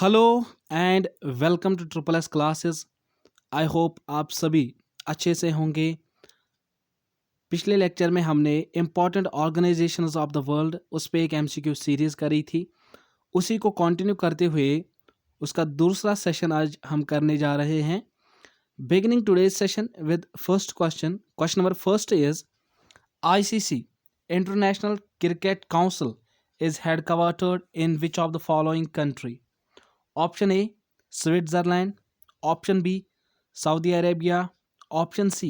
Hello and welcome to triple S classes. I hope आप सभी अच्छे से होंगे। पिछले लेक्चर में हमने important organizations of the world उस पर एक एमसीक्यू सीरीज करी थी। उसी को कंटिन्यू करते हुए उसका दूसरा सेशन आज हम करने जा रहे हैं। Beginning today's session with first question. Question number first is ICC international cricket council is headquartered in which of the following country? Option A Switzerland, option B Saudi Arabia, option C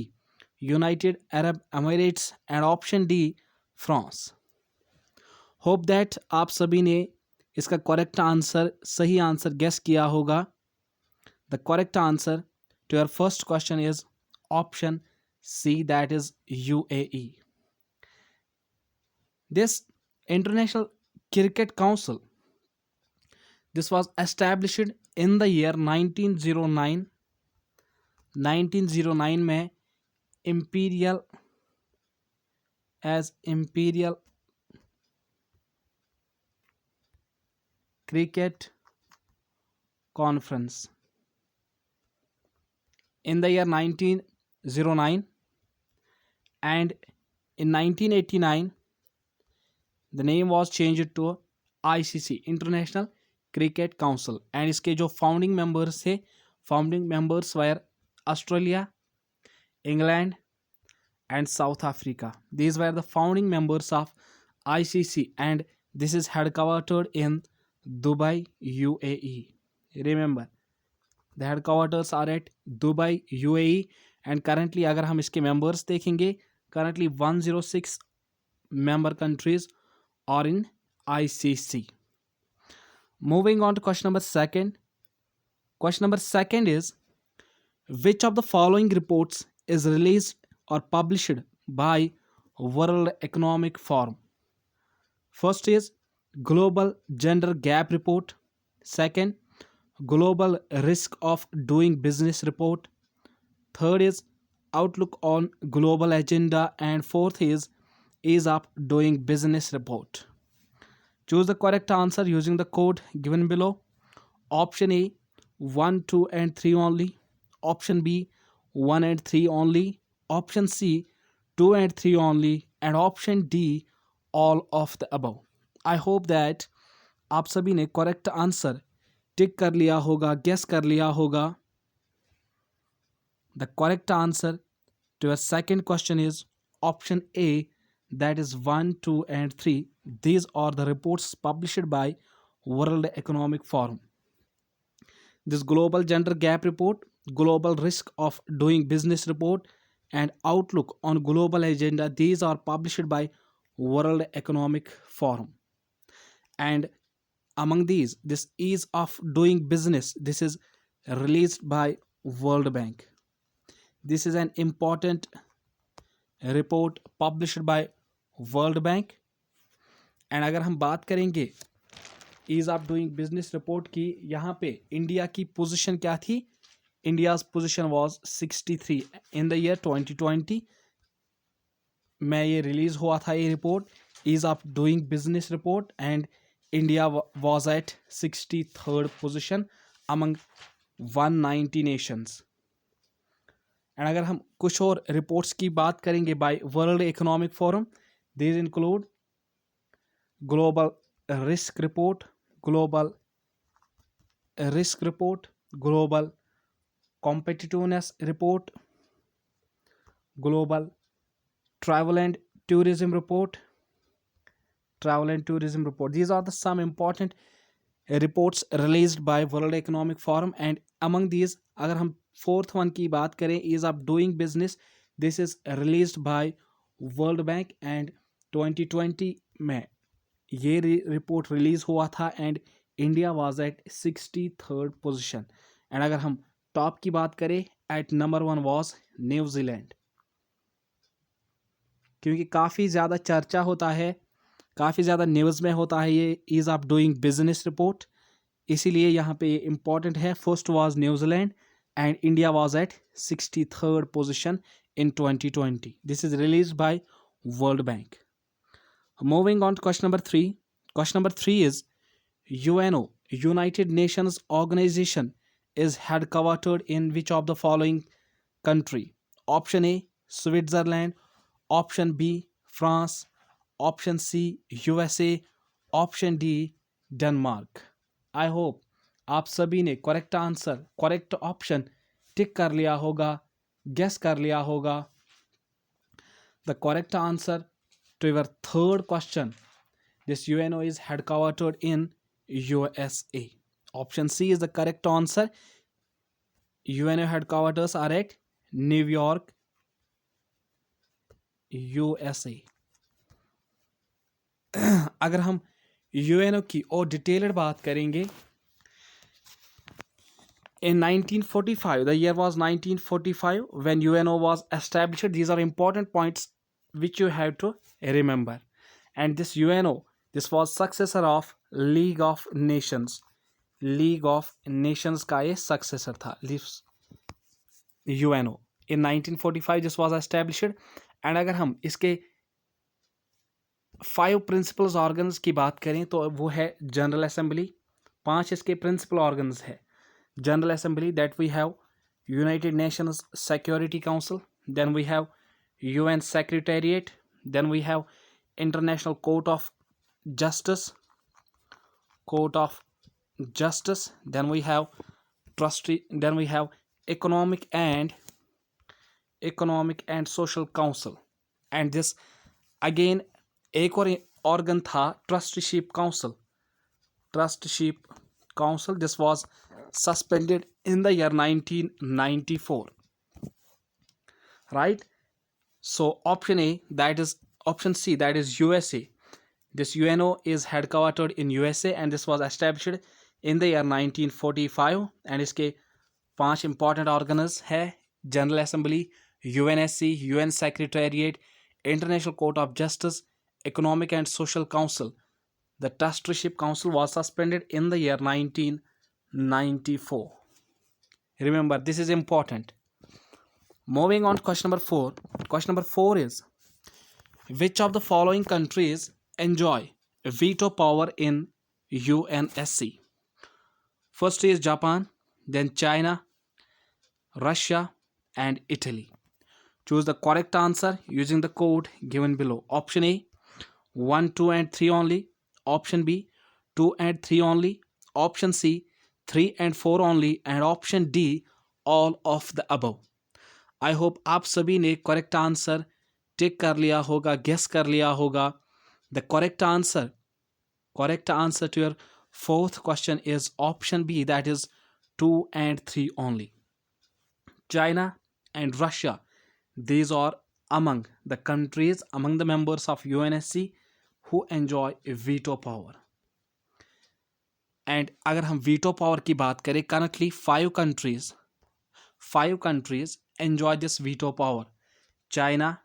United Arab Emirates and option D France. Hope that आप सभी ने इसका correct answer सही answer guess किया होगा। The correct answer to your first question is option C, that is UAE. This international cricket council, this was established in the year 1909. 1909 में imperial cricket conference in the year 1909, and in 1989 the name was changed to ICC International Cricket Council. and इसके जो founding members थे, founding members were Australia, England and South Africa. These were the founding members of ICC, and this is headquartered in Dubai, UAE. Remember, the headquarters are at Dubai, UAE, and currently अगर हम इसके members देखेंगे, currently 106 member countries are in ICC. Moving on to question number second. Question number second is, which of the following reports is released or published by World Economic Forum? First is Global Gender Gap Report. Second, Global Risk of Doing Business Report. Third is Outlook on Global Agenda. And fourth is Ease of Doing Business Report. Choose the correct answer using the code given below. Option A 1, 2 and 3 only. Option B 1 and 3 only. Option C 2 and 3 only. And option D all of the above. I hope that आप सभी ने correct answer tick कर लिया होगा, guess कर लिया होगा. The correct answer to your second question is option A, that is 1, 2 and 3. These are the reports published by World Economic Forum. This Global Gender Gap Report, Global Risk of Doing Business Report, and Outlook on Global Agenda, these are published by World Economic Forum. And among these, this Ease of Doing Business, this is released by World Bank. This is an important report published by World Bank. And अगर हम बात करेंगे ease of doing business report की, यहाँ पे India की position क्या थी? India's position was 63 in the year 2020 में ये रिलीज हुआ था ये report, ease of doing business report, and India was at 63rd position among 190 nations. And अगर हम कुछ और रिपोर्ट्स की बात करेंगे by World Economic Forum, these include global risk report, global global competitiveness report, global travel and tourism report. These are the some important reports released by World Economic Forum. and among these अगर हम fourth one की बात करें, ease of doing business, this is released by World Bank, and 2020 में ये report release हुआ था, and India was at 63rd position. And अगर हम टॉप की बात करें, एट नंबर 1 वाज न्यूजीलैंड. क्योंकि काफ़ी ज़्यादा चर्चा होता है, काफ़ी ज़्यादा न्यूज़ में होता है ये ease of doing business report, इसीलिए यहाँ पे ये इंपॉर्टेंट है. फर्स्ट वाज न्यूजीलैंड and India was at 63rd position in 2020. This is released by World Bank. Moving on to question number 3. Question number 3 is UNO United Nations organization is headquartered in which of the following country? Option A Switzerland, option B France, option C USA, option D Denmark. I hope आप सभी ने correct answer, correct option tick कर लिया होगा, guess कर लिया होगा. The correct answer to your third question, this UNO is headquartered in USA. Option C is the correct answer. UNO headquarters are at New York, USA. अगर हम UNO की और डिटेल्ड बात करेंगे, in 1945, the year was 1945 when UNO was established. These are important points which you have to remember. And this UNO, this was successor of League of Nations. League of Nations का ये successor था UNO. In 1945 this was established. And अगर हम इसके 5 principal organs की बात करें तो वो है जनरल असेंबली. 5 इसके प्रिंसिपल ऑर्गन्स है. General Assembly, that we have United Nations Security Council, then we have UN Secretariat, then we have International Court of Justice, then we have trustee, then we have Economic and Social Council, and this again एक और organ था Trusteeship Council. This was suspended in the year 1994, right? So option A, that is option C, that is USA. This UNO is headquartered in USA and this was established in the year 1945. And इसके 5 important organs है general assembly, UNSC, UN Secretariat, International Court of Justice, Economic and Social Council. The Trusteeship Council was suspended in the year 1994. Remember, this is important. Moving on to question number 4. Question number 4 is, which of the following countries enjoy veto power in UNSC? First is Japan, then China, Russia, and Italy. Choose the correct answer using the code given below. Option A, 1, 2, and 3 only. Option B, 2 and 3 only. Option C, 3 and 4 only. And option D, all of the above. I hope आप सभी ने correct answer टिक कर लिया होगा, guess कर लिया होगा. The correct answer to your fourth question is option B, that is 2 and 3 only. China and Russia, these are among the countries, among the members of UNSC who enjoy veto power. And अगर हम veto power की बात करें, currently 5 countries enjoy this veto power. China,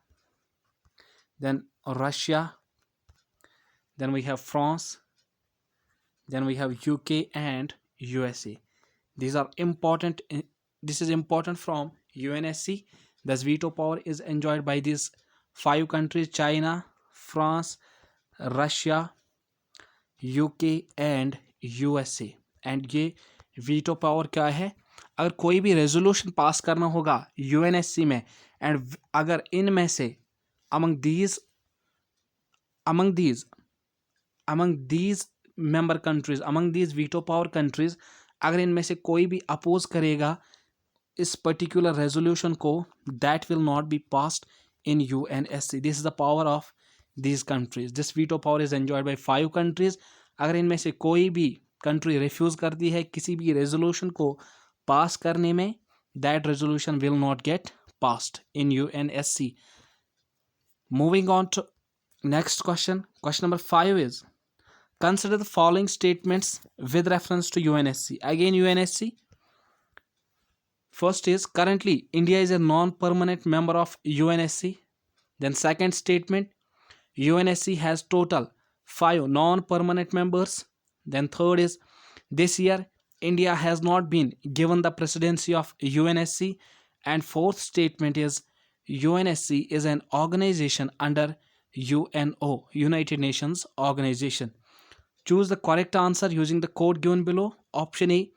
then Russia, then we have France, then we have UK and USA. These are important. This is important from UNSC. This veto power is enjoyed by these 5 countries: China, France, Russia, UK and USA. And ये veto power क्या है? अगर कोई भी resolution pass करना होगा UNSC में, and अगर इनमें से among these member countries, among these veto power countries, अगर इनमें से कोई भी अपोज करेगा इस पर्टिकुलर रेजोल्यूशन को, that will not be passed in UNSC. This is the power of these countries. This veto power is enjoyed by 5 countries. अगर इनमें से कोई भी कंट्री रिफ्यूज करती है किसी भी रेजोल्यूशन को पास करने में, that resolution will not get passed in UNSC. Moving on to next question. Question number 5 is, consider the following statements with reference to UNSC. Again UNSC. First is, currently India is a non-permanent member of UNSC. Then second statement, UNSC has total 5 non-permanent members. Then third is, this year India has not been given the presidency of UNSC. And fourth statement is, UNSC is an organization under UNO, United Nations Organization. Choose the correct answer using the code given below. Option A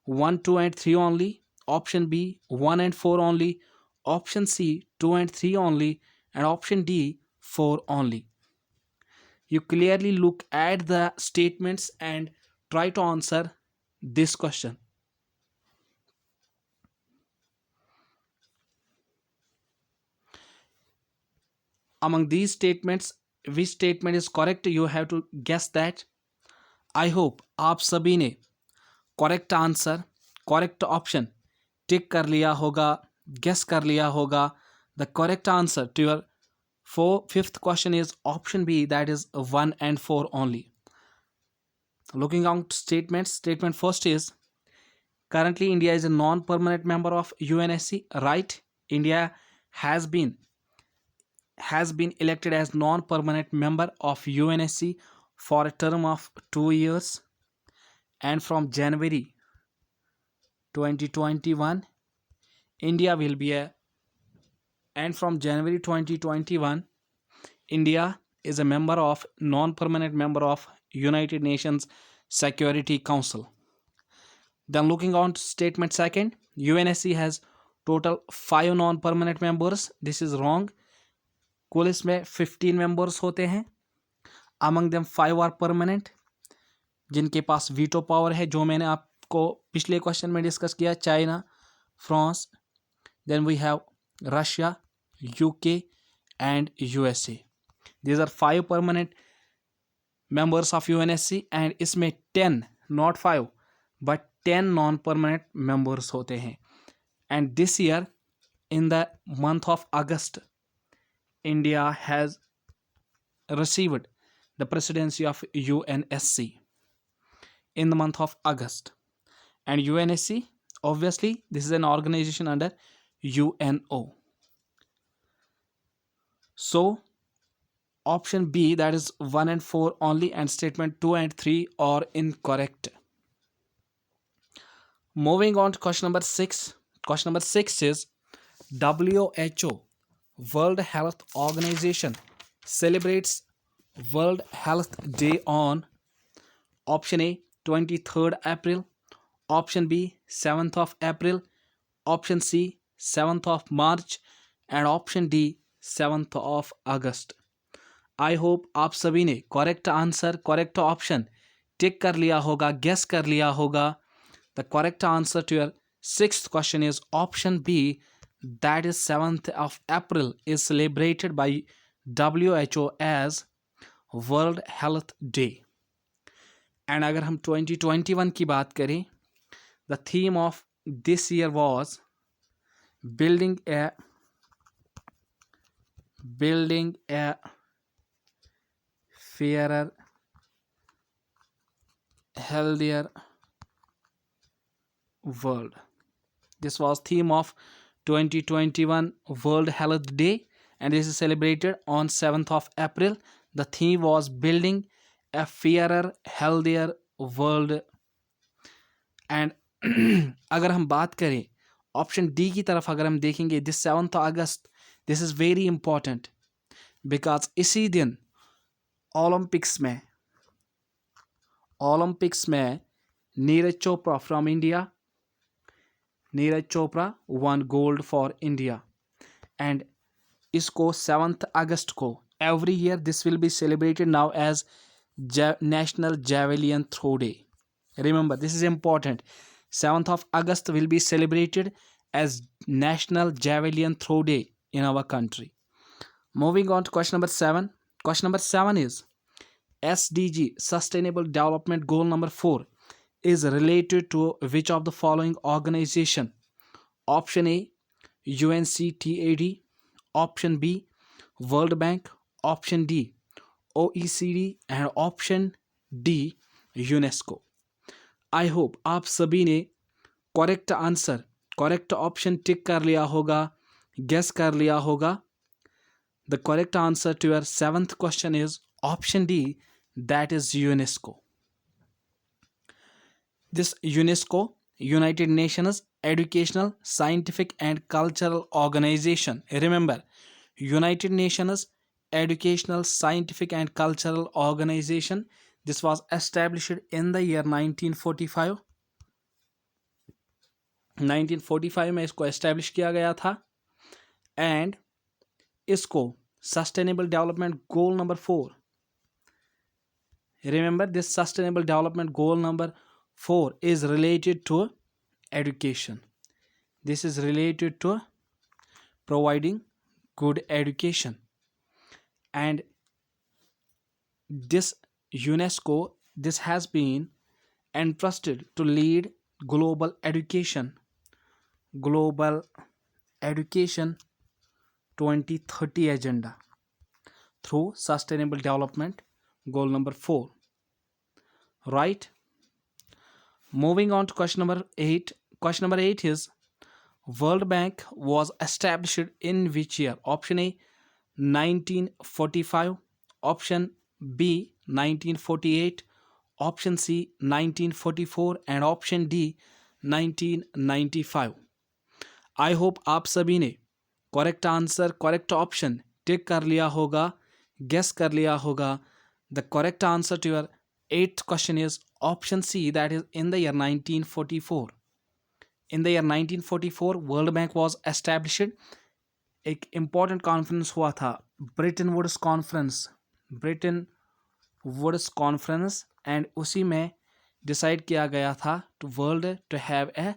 1, 2, and 3 only. Option B 1 and 4 only. Option C 2 and 3 only. And option D 4 only. You clearly look at the statements and try to answer this question. Among these statements, which statement is correct? You have to guess that. I hope आप सभी ने correct answer, correct option tick कर लिया होगा, guess कर लिया होगा. The correct answer to your fifth question is option B, that is 1 and 4 only. Looking at statements, statement first is currently India is a non-permanent member of UNSC, right? India has been elected as non-permanent member of UNSC for a term of 2 years, and from January 2021 India will be a and from January 2021 India is a member of non-permanent member of United Nations Security Council. Then looking on to statement second, UNSC has total 5 non-permanent members. This is wrong. कुल इसमें 15 members होते हैं. Among them 5 are permanent, जिनके पास veto power है, जो मैंने आपको पिछले क्वेश्चन में डिस्कस किया. China, France, then we have Russia, UK and USA. These are 5 permanent members of UNSC, and इसमें 10, not 5 but 10 non-permanent members होते हैं. And this year in the month of August India has received the presidency of UNSC in the month of August. And UNSC, obviously this is an organization under UNO. So option B, that is 1 and 4 only, and statement 2 and 3 are incorrect. Moving on to question number 6. Question number 6 is WHO, World Health Organization, celebrates World Health Day on option A 23rd April, option B 7th of April, option C 7th of March, and option D 7th of August. I hope आप सभी ने correct answer, correct option tick कर लिया होगा, guess कर लिया होगा. The correct answer to your sixth question is option B, that is 7th of April is celebrated by WHO as World Health Day. And अगर हम 2021 की बात करें, the theme of this year was building a fairer, healthier world. This was theme of 2021 World Health Day, and this is celebrated on 7th of April. The theme was building a fairer, healthier world. And अगर हम बात करें option D की तरफ, अगर हम देखेंगे this 7th August, this is very important because इसी दिन ओलंपिक्स में Neeraj Chopra from India, Neeraj Chopra won gold for India. And इसको 7th अगस्त को every year this will be celebrated now as National Javelin Throw Day. Remember, this is important. 7th of August will be celebrated as National Javelin Throw Day in our country. Moving on to question number 7. Question number 7 is SDG, Sustainable Development Goal number 4, is related to which of the following organization? Option A, UNCTAD. Option B, World Bank. Option D, OECD. And option D, UNESCO. I hope आप सभी ने correct answer, correct option tick कर लिया होगा, guess कर लिया होगा. The correct answer to your 7th question is option D, that is UNESCO. This UNESCO, United Nations Educational, Scientific and Cultural Organization. Remember, United Nations educational, scientific and cultural organization. This was established in the year 1945. 1945 में इसको establish किया गया था and इसको sustainable development goal number 4, remember this sustainable development goal number 4 is related to education. This is related to providing good education, and this UNESCO, this has been entrusted to lead global education 2030 agenda through sustainable development goal number 4. Right? Moving on to question number 8. Question number 8 is World Bank was established in which year? Option A 1945, option B 1948, option C 1944 and option D 1995. I hope आप सभी ने correct answer, correct option tick कर लिया होगा, guess कर लिया होगा. The correct answer to your 8th question is option C, that is in the year 1944. In the year 1944 world bank was established. एक इम्पॉर्टेंट कॉन्फ्रेंस हुआ था, ब्रिटेन वुड्स कॉन्फ्रेंस, एंड उसी में डिसाइड किया गया था to world to have a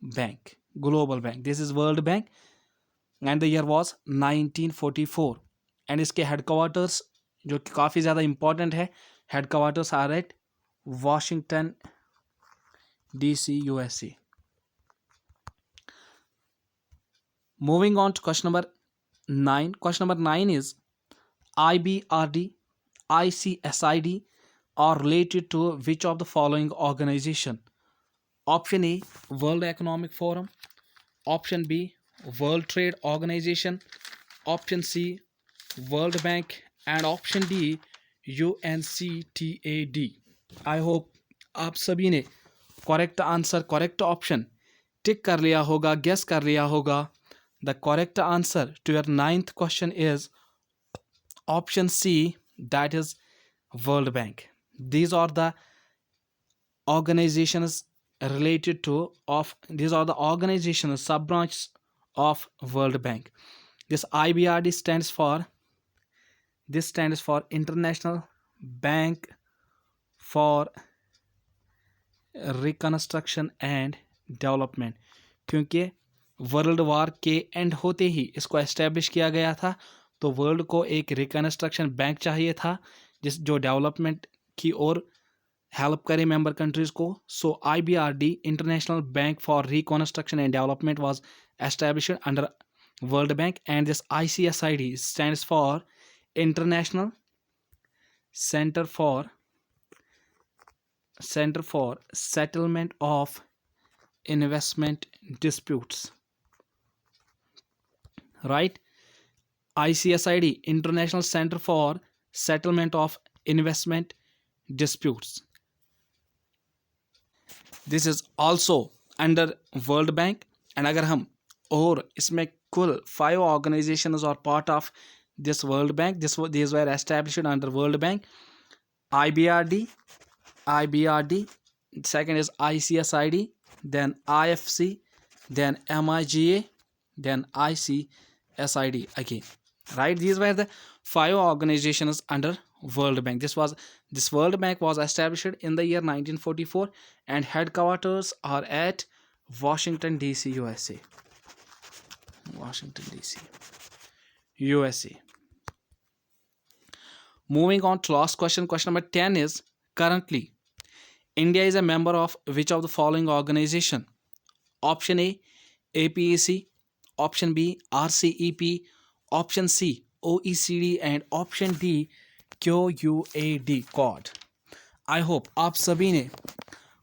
bank, global bank. This is World Bank and the year was 1944. एंड इसके हेडक्वार्टर्स जो कि काफ़ी ज़्यादा इंपॉर्टेंट है, headquarters are at Washington DC, USA. Moving on to question number 9. Question number 9 is IBRD, ICSID are related to which of the following organization? Option A World Economic Forum, option B World Trade Organization, option C World Bank and option D UNCTAD. I hope आप सभी ने correct answer, correct option tick कर लिया होगा, guess कर लिया होगा. The correct answer to your 9th question is option C, that is World Bank. These are the organizations related to these are the organizations sub-branches of World Bank. This IBRD stands for International Bank for reconstruction and development, क्योंकि world war के and होते ही इसको establish किया गया था. तो world को एक रिकन्स्ट्रक्शन बैंक चाहिए था जो डेवलपमेंट की ओर हेल्प करे मेंबर कंट्रीज़ को. सो IBRD, international bank for reconstruction and development, was established under world Bank, and this ICSID stands for international Center for Settlement of Investment Disputes. Right? ICSID, International Center for Settlement of Investment Disputes. This is also under World Bank. And अगर हम और इसमें कुल 5 organizations are part of this World Bank. These were established under World Bank. IBRD, second is ICSID, then IFC, then MIGA, then ICSID again. Right? These were the 5 organizations under World Bank. This World Bank was established in the year 1944 and headquarters are at Washington DC, USA. Washington DC, USA. Moving on to last question. Question number 10 is currently India is a member of which of the following organization? Option A APEC, option B RCEP, option C OECD and option D QUAD, Quad. I hope आप सभी ने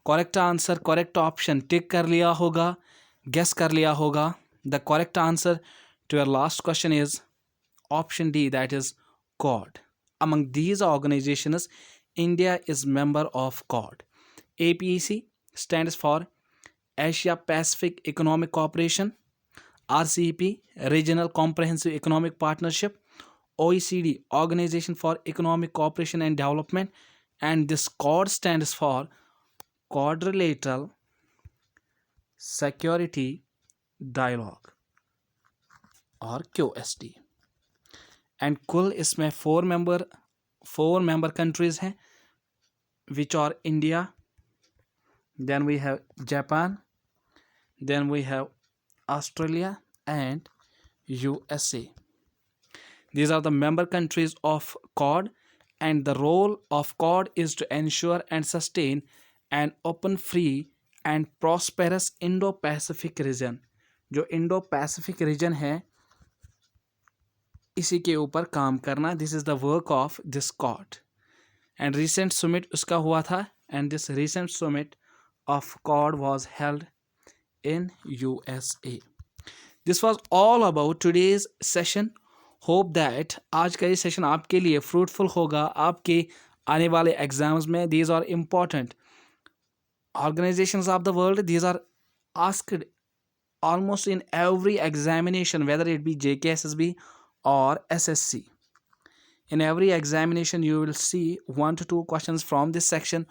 correct answer, correct option tick कर लिया होगा, guess कर लिया होगा. The correct answer to your last question is option D, that is Quad. Among these organizations, India is member of Quad. APEC stands for Asia Pacific Economic Cooperation, RCEP Regional Comprehensive Economic Partnership, OECD Organization for Economic Cooperation and Development, and this CORD stands for Quadrilateral Security Dialogue और QSD। And कुल इसमें four member countries हैं, which are India, then we have Japan, then we have Australia and USA. These are the member countries of QUAD, and the role of QUAD is to ensure and sustain an open, free and prosperous Indo-Pacific region. जो Indo-Pacific region है इसी के ऊपर काम करना, this is the work of this QUAD. And recent Sumit उसका हुआ था, and this recent Sumit of QUAD was held in USA. This was all about today's session. Hope that आज का ये सेशन आपके लिए फ्रूटफुल होगा आपके आने वाले एग्जाम्स में. These are important organizations of the world. These are asked almost in every examination, whether it be JKSSB or SSC. In every examination you will see 1 to 2 questions from this section.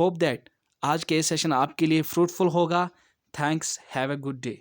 Hope that आज के session आपके लिए fruitful होगा. Thanks. Have a good day.